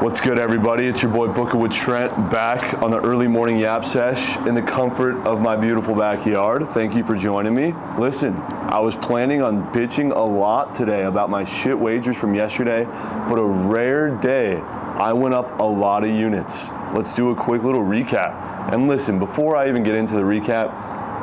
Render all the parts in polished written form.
What's good, everybody? It's your boy BookitwithTrent back on the early morning yap sesh in the comfort of my beautiful backyard. Thank you for joining me. Listen, I was planning on bitching a lot today about my shit wagers from yesterday, but a rare day, I went up a lot of units. Let's do a quick little recap. And listen, before I even get into the recap,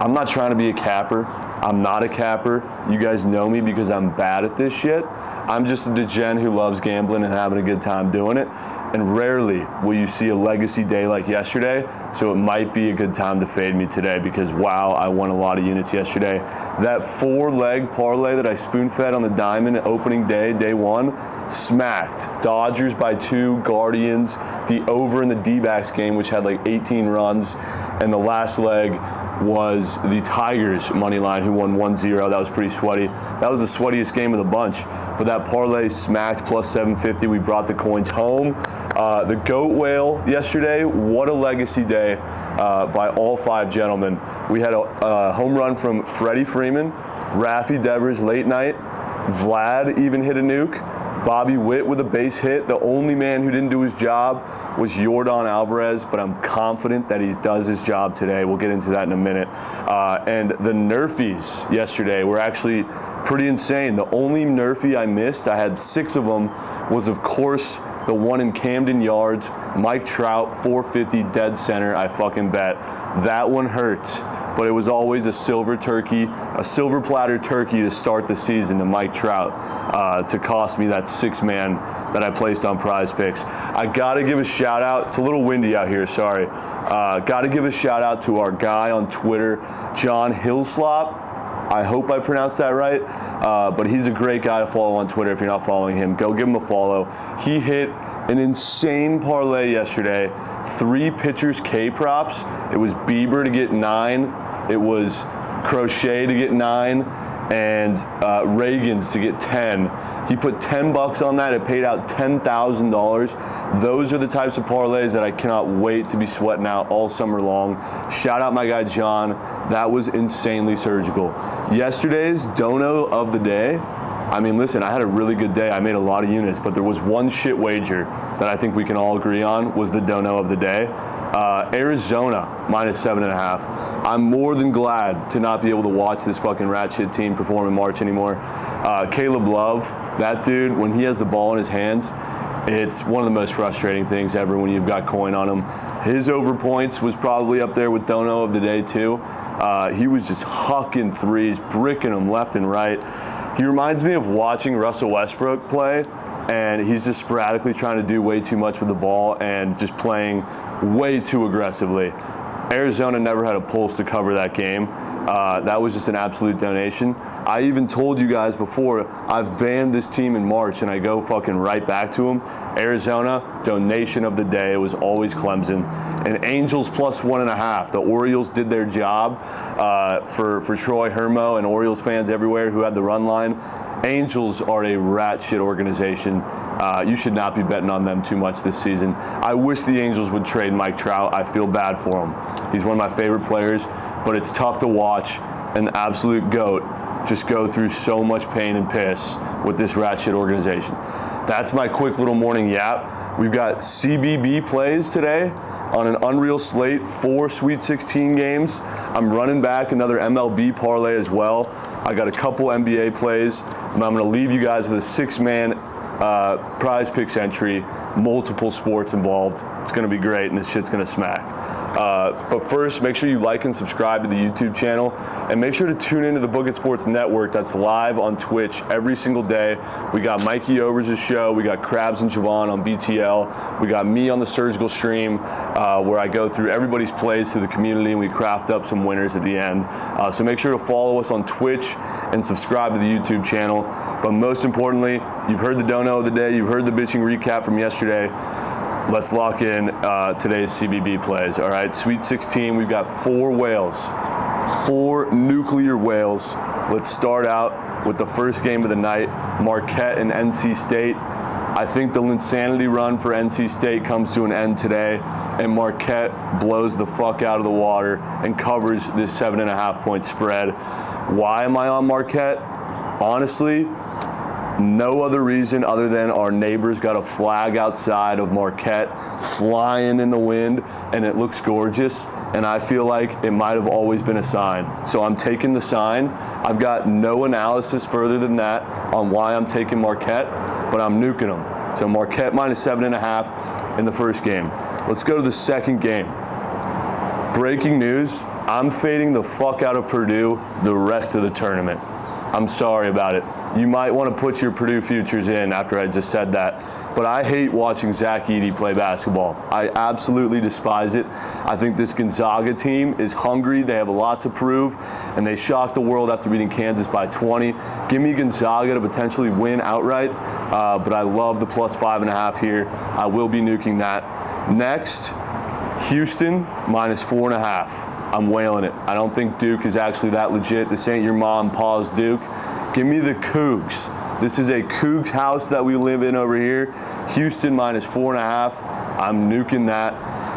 I'm not trying to be a capper. I'm not a capper. You guys know me because I'm bad at this shit. I'm just a degen who loves gambling and having a good time doing it. And rarely will you see a legacy day like yesterday, so it might be a good time to fade me today because, wow, I won a lot of units yesterday. That 4-leg parlay that I spoon-fed on the diamond opening day, day one, smacked. Dodgers by 2, Guardians, the over in the D-backs game, which had like 18 runs, and the last leg was the Tigers money line, who won 1-0. That was pretty sweaty. That was the sweatiest game of the bunch. But that parlay smacked plus 750. We brought the coins home. The goat whale yesterday, what a legacy day by all 5 gentlemen. We had a home run from Freddie Freeman, Raffy Devers late night, Vlad even hit a nuke, Bobby Witt with a base hit. The only man who didn't do his job was Yordan Alvarez, but I'm confident that he does his job today. We'll get into that in a minute. And the Nerfies yesterday were actually pretty insane. The only Nerfie I missed, I had 6 of them, was of course the one in Camden Yards, Mike Trout, 450 dead center. I fucking bet. That one hurts. But it was always a silver platter turkey to start the season to Mike Trout to cost me that 6-man that I placed on Prize Picks. I gotta give a shout out. It's a little windy out here, sorry. Gotta give a shout out to our guy on Twitter, John Hillslop. I hope I pronounced that right, but he's a great guy to follow on Twitter. If you're not following him, go give him a follow. He hit an insane parlay yesterday. 3 pitchers K props. It was Bieber to get 9. It was Crochet to get 9, and Reagan's to get 10. He put $10 on that. It paid out $10,000. Those are the types of parlays that I cannot wait to be sweating out all summer long. Shout out my guy John. That was insanely surgical. Yesterday's dono of the day. I mean, listen, I had a really good day. I made a lot of units, but there was one shit wager that I think we can all agree on was the dono of the day. Arizona, minus 7.5. I'm more than glad to not be able to watch this fucking rat shit team perform in March anymore. Caleb Love, that dude, when he has the ball in his hands, it's one of the most frustrating things ever when you've got coin on him. His over points was probably up there with dono of the day too. He was just hucking threes, bricking them left and right. He reminds me of watching Russell Westbrook play, and he's just sporadically trying to do way too much with the ball and just playing way too aggressively. Arizona never had a pulse to cover that game. That was just an absolute donation. I even told you guys before, I've banned this team in March, and I go fucking right back to them. Arizona, donation of the day. It was always Clemson. And Angels plus 1.5. The Orioles did their job for Troy Hermo and Orioles fans everywhere who had the run line. Angels are a rat shit organization. You should not be betting on them too much this season. I wish the Angels would trade Mike Trout. I feel bad for him. He's one of my favorite players, but it's tough to watch an absolute GOAT just go through so much pain and piss with this rat shit organization. That's my quick little morning yap. We've got CBB plays today on an unreal slate, 4 Sweet 16 games. I'm running back another MLB parlay as well. I got a couple NBA plays, and I'm going to leave you guys with a 6-man Prize Picks entry, multiple sports involved. It's going to be great, and this shit's going to smack. But first, make sure you like and subscribe to the YouTube channel, and make sure to tune into the Bookit Sports Network that's live on Twitch every single day. We got Mikey Overs' show, we got Krabs and Javon on BTL, we got me on the Surgical Stream, where I go through everybody's plays to the community, and we craft up some winners at the end. So make sure to follow us on Twitch and subscribe to the YouTube channel. But most importantly, you've heard the dono of the day, you've heard the bitching recap from yesterday. Let's lock in today's CBB plays, all right? Sweet 16, we've got 4 whales, 4 nuclear whales. Let's start out with the first game of the night, Marquette and NC State. I think the insanity run for NC State comes to an end today, and Marquette blows the fuck out of the water and covers this 7.5 point spread. Why am I on Marquette? Honestly, No other reason other than our neighbors got a flag outside of Marquette flying in the wind, and it looks gorgeous, and I feel like it might have always been a sign. So I'm taking the sign. I've got no analysis further than that on why I'm taking Marquette, but I'm nuking them. So Marquette minus 7.5 in the first game. Let's go to the second game. Breaking news, I'm fading the fuck out of Purdue the rest of the tournament. I'm sorry about it. You might want to put your Purdue futures in after I just said that. But I hate watching Zach Edey play basketball. I absolutely despise it. I think this Gonzaga team is hungry. They have a lot to prove, and they shocked the world after beating Kansas by 20. Give me Gonzaga to potentially win outright, but I love the plus 5.5 here. I will be nuking that. Next, Houston minus 4.5. I'm whaling it. I don't think Duke is actually that legit. This ain't your mom and pa's Duke. Give me the Cougs. This is a Cougs house that we live in over here. Houston minus 4.5. I'm nuking that.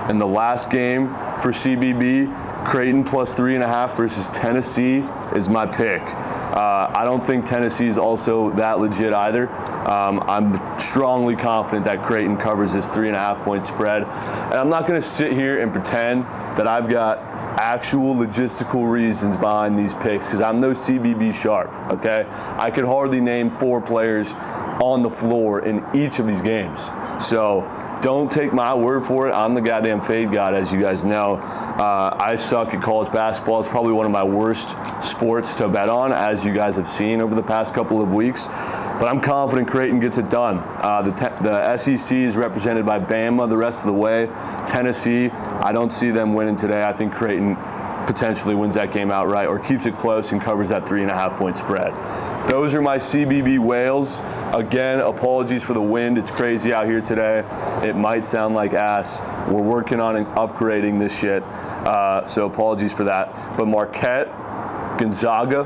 And the last game for CBB, Creighton plus 3.5 versus Tennessee is my pick. I don't think Tennessee is also that legit either. I'm strongly confident that Creighton covers this 3.5 point spread. And I'm not going to sit here and pretend that I've got actual logistical reasons behind these picks because I'm no CBB sharp, okay? I could hardly name 4 players on the floor in each of these games. So don't take my word for it. I'm the goddamn fade god, as you guys know. I suck at college basketball. It's probably one of my worst sports to bet on, as you guys have seen over the past couple of weeks. But I'm confident Creighton gets it done. The SEC is represented by Bama the rest of the way. Tennessee, I don't see them winning today. I think Creighton potentially wins that game outright or keeps it close and covers that 3.5 point spread. Those are my CBB whales. Again, apologies for the wind. It's crazy out here today. It might sound like ass. We're working on upgrading this shit, so apologies for that. But Marquette, Gonzaga,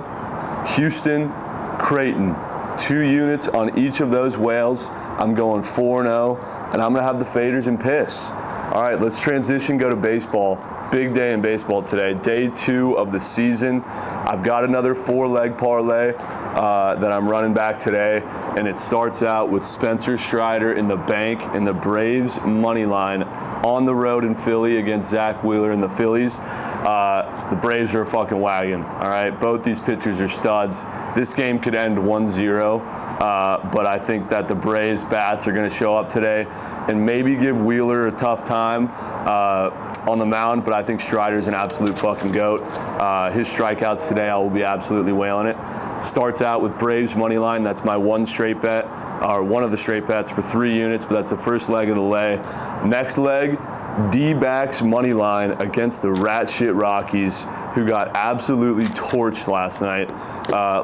Houston, Creighton, 2 units on each of those whales. I'm going 4-0, and I'm going to have the faders and piss. All right, let's transition, go to baseball. Big day in baseball today. Day 2 of the season. I've got another 4-leg parlay that I'm running back today, and it starts out with Spencer Strider in the bank and the Braves money line on the road in Philly against Zach Wheeler and the Phillies. The Braves are a fucking wagon, all right? Both these pitchers are studs. This game could end 1-0, but I think that the Braves bats are going to show up today and maybe give Wheeler a tough time on the mound, but I think Strider's an absolute fucking goat. His strikeouts today, I will be absolutely wailing it. Starts out with Braves money line. That's my one straight bet, or one of the straight bets for 3 units, but that's the first leg of the lay. Next leg, D-backs money line against the rat shit Rockies, who got absolutely torched last night,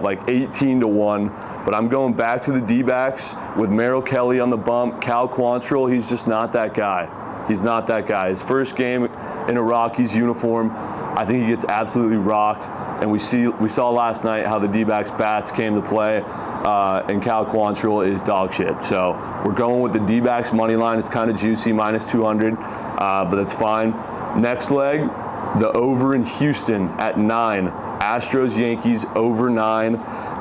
like 18-1. But I'm going back to the D-backs with Merrill Kelly on the bump. Cal Quantrill, he's just not that guy. He's not that guy. His first game in a Rockies uniform, I think he gets absolutely rocked. And we saw last night how the D-backs bats came to play, and Cal Quantrill is dog shit. So we're going with the D-backs money line. It's kind of juicy, minus 200, but that's fine. Next leg, the over in Houston at 9. Astros Yankees over 9.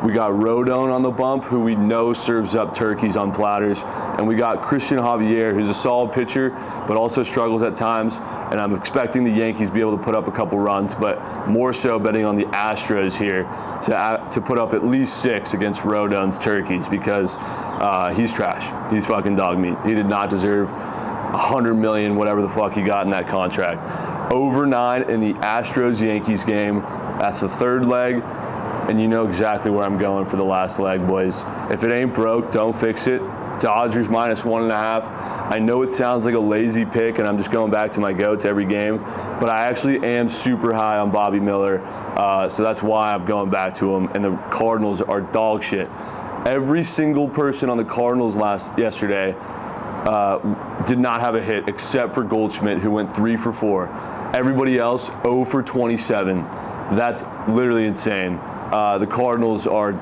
We got Rodon on the bump, who we know serves up turkeys on platters. And we got Christian Javier, who's a solid pitcher, but also struggles at times. And I'm expecting the Yankees to be able to put up a couple runs, but more so betting on the Astros here to put up at least 6 against Rodon's turkeys, because he's trash. He's fucking dog meat. He did not deserve $100 million, whatever the fuck he got in that contract. Over 9 in the Astros-Yankees game. That's the third leg. And you know exactly where I'm going for the last leg, boys. If it ain't broke, don't fix it. Dodgers minus 1.5. I know it sounds like a lazy pick, and I'm just going back to my goats every game, but I actually am super high on Bobby Miller, so that's why I'm going back to him. And the Cardinals are dog shit. Every single person on the Cardinals yesterday did not have a hit except for Goldschmidt, who went 3 for 4. Everybody else 0 for 27. That's literally insane. The Cardinals are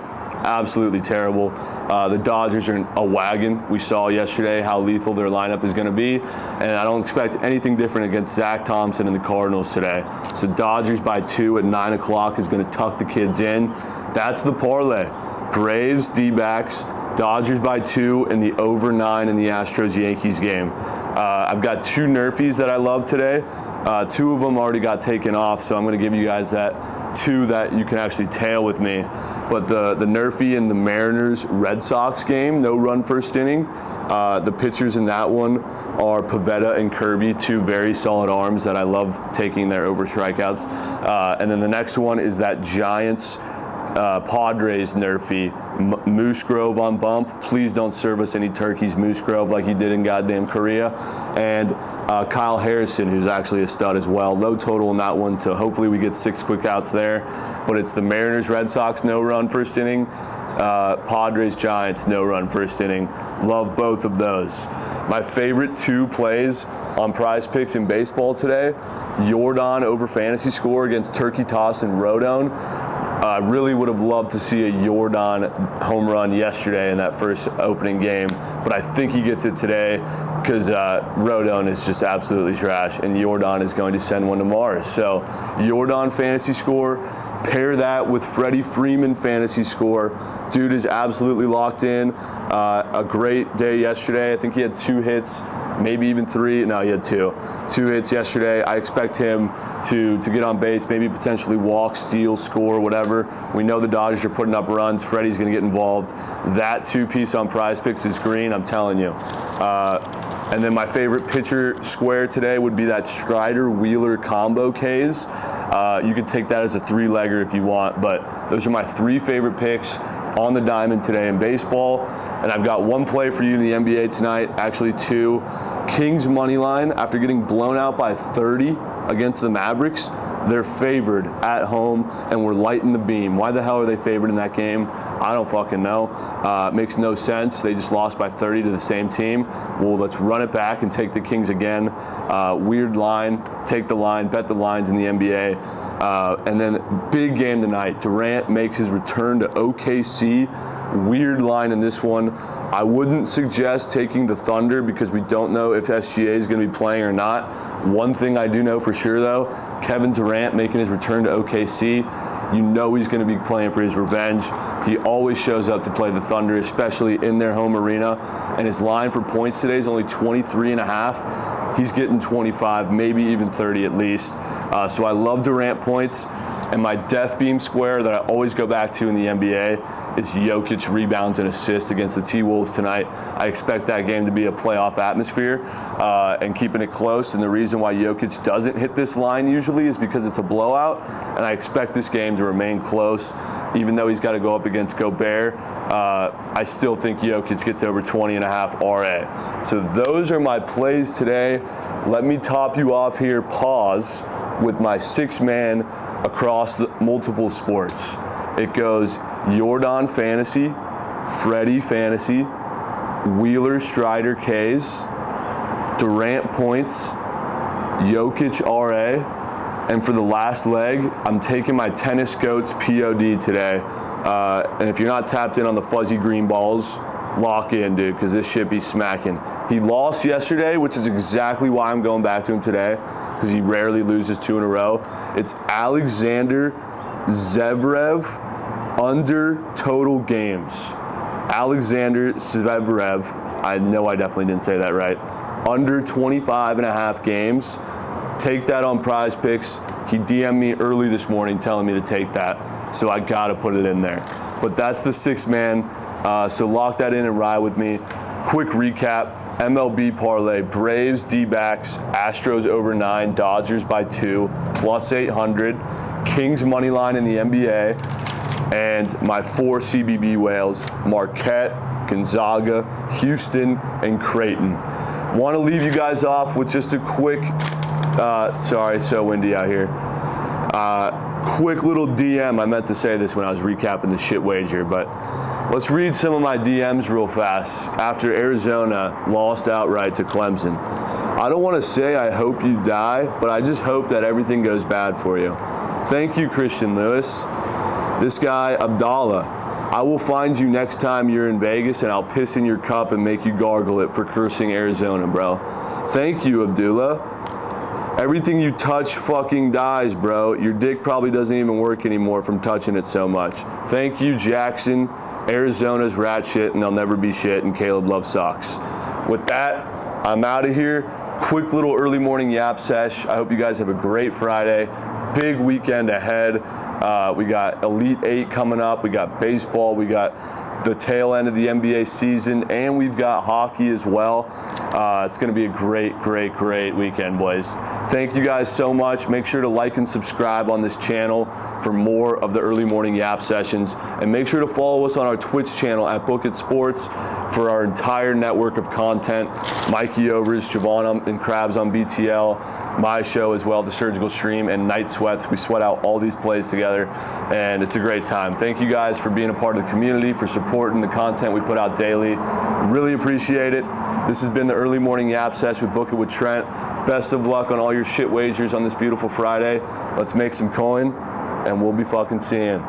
absolutely terrible. The Dodgers are a wagon. We saw yesterday how lethal their lineup is going to be, and I don't expect anything different against Zach Thompson and the Cardinals today. So Dodgers by 2 at 9 o'clock is going to tuck the kids in. That's the parlay. Braves, D-backs, Dodgers by 2 and the over 9 in the Astros-Yankees game. I've got 2 Nerfies that I love today. 2 of them already got taken off, so I'm going to give you guys that 2 that you can actually tail with me. But the Nerfie in the Mariners-Red Sox game, no run first inning. The pitchers in that one are Pivetta and Kirby, 2 very solid arms that I love taking their over strikeouts. And then the next one is that Giants Padres Nerfie, Moose Grove on bump. Please don't serve us any turkeys, Moose Grove, like you did in goddamn Korea. And Kyle Harrison, who's actually a stud as well. Low total in that one, so hopefully we get 6 quick outs there. But it's the Mariners Red Sox no run first inning, Padres Giants no run first inning. Love both of those. My favorite 2 plays on Prize Picks in baseball today: Jordan over fantasy score against Turkey Toss and Rodon. I really would have loved to see a Jordan home run yesterday in that first opening game, but I think he gets it today because Rodon is just absolutely trash, and Jordan is going to send one to Mars. So Jordan fantasy score, pair that with Freddie Freeman fantasy score. Dude is absolutely locked in. A great day yesterday. I think he had 2 hits, maybe even 3. No, he had 2 hits yesterday. I expect him to get on base, maybe potentially walk, steal, score, whatever. We know the Dodgers are putting up runs. Freddie's going to get involved. That 2-piece on Prize Picks is green, I'm telling you. And then my favorite pitcher square today would be that Strider-Wheeler combo Ks. You could take that as a 3-legger if you want, but those are my 3 favorite picks on the diamond today in baseball. And I've got 1 play for you in the NBA tonight, actually 2. Kings money line, after getting blown out by 30 against the Mavericks, they're favored at home, and we're lighting the beam. Why the hell are they favored in that game? I don't fucking know. It makes no sense. They just lost by 30 to the same team. Well, let's run it back and take the Kings again. Weird line. Take the line. Bet the lines in the NBA. And then big game tonight. Durant makes his return to OKC. Weird line in this one. I wouldn't suggest taking the Thunder because we don't know if SGA is going to be playing or not. One thing I do know for sure, though, Kevin Durant making his return to OKC, you know he's going to be playing for his revenge. He always shows up to play the Thunder, especially in their home arena. And his line for points today is only 23.5. He's getting 25, maybe even 30 at least. So I love Durant points. And my death beam square that I always go back to in the NBA is Jokic rebounds and assists against the T-Wolves tonight. I expect that game to be a playoff atmosphere and keeping it close. And the reason why Jokic doesn't hit this line usually is because it's a blowout. And I expect this game to remain close. Even though he's got to go up against Gobert, I still think Jokic gets over 20.5 RA. So those are my plays today. Let me top you off here, pause, with my 6-man across the multiple sports. It goes Jordan Fantasy, Freddie Fantasy, Wheeler Strider Ks, Durant points, Jokic RA, and for the last leg, I'm taking my Tennis Goats POD today. And if you're not tapped in on the fuzzy green balls, lock in, dude, because this shit be smacking. He lost yesterday, which is exactly why I'm going back to him today, because he rarely loses 2 in a row. It's Alexander Zverev under total games. Alexander Zverev, I know I definitely didn't say that right, under 25.5 games. Take that on Prize Picks. He DM'd me early this morning telling me to take that, so I gotta put it in there. But that's the 6-man, so lock that in and ride with me. Quick recap. MLB parlay, Braves, D-backs, Astros over 9, Dodgers by 2, plus 800, Kings money line in the NBA, and my 4 CBB whales, Marquette, Gonzaga, Houston, and Creighton. Want to leave you guys off with just a quick, sorry, so windy out here. Quick little DM. I meant to say this when I was recapping the shit wager, but let's read some of my DMs real fast after Arizona lost outright to Clemson. I don't want to say I hope you die, but I just hope that everything goes bad for you. Thank you, Christian Lewis. This guy, Abdallah, I will find you next time you're in Vegas and I'll piss in your cup and make you gargle it for cursing Arizona, bro. Thank you, Abdullah. Everything you touch fucking dies, bro. Your dick probably doesn't even work anymore from touching it so much. Thank you, Jackson. Arizona's rat shit, and they'll never be shit, and Caleb loves socks. With that, I'm out of here. Quick little early morning yap sesh. I hope you guys have a great Friday. Big weekend ahead. We got Elite 8 coming up. We got baseball. We got the tail end of the NBA season, and we've got hockey as well. It's going to be a great, great, great weekend, boys. Thank you guys so much. Make sure to like and subscribe on this channel for more of the early morning yap sessions, and make sure to follow us on our Twitch channel at Bookit Sports for our entire network of content. Mikey Overs, Javon and Krabs on BTL, my show as well, The Surgical Stream, and Night Sweats. We sweat out all these plays together, and it's a great time. Thank you guys for being a part of the community, for supporting the content we put out daily. Really appreciate it. This has been the early morning yap sesh with Bookit with Trent. Best of luck on all your shit wagers on this beautiful Friday. Let's make some coin, and we'll be fucking seeing.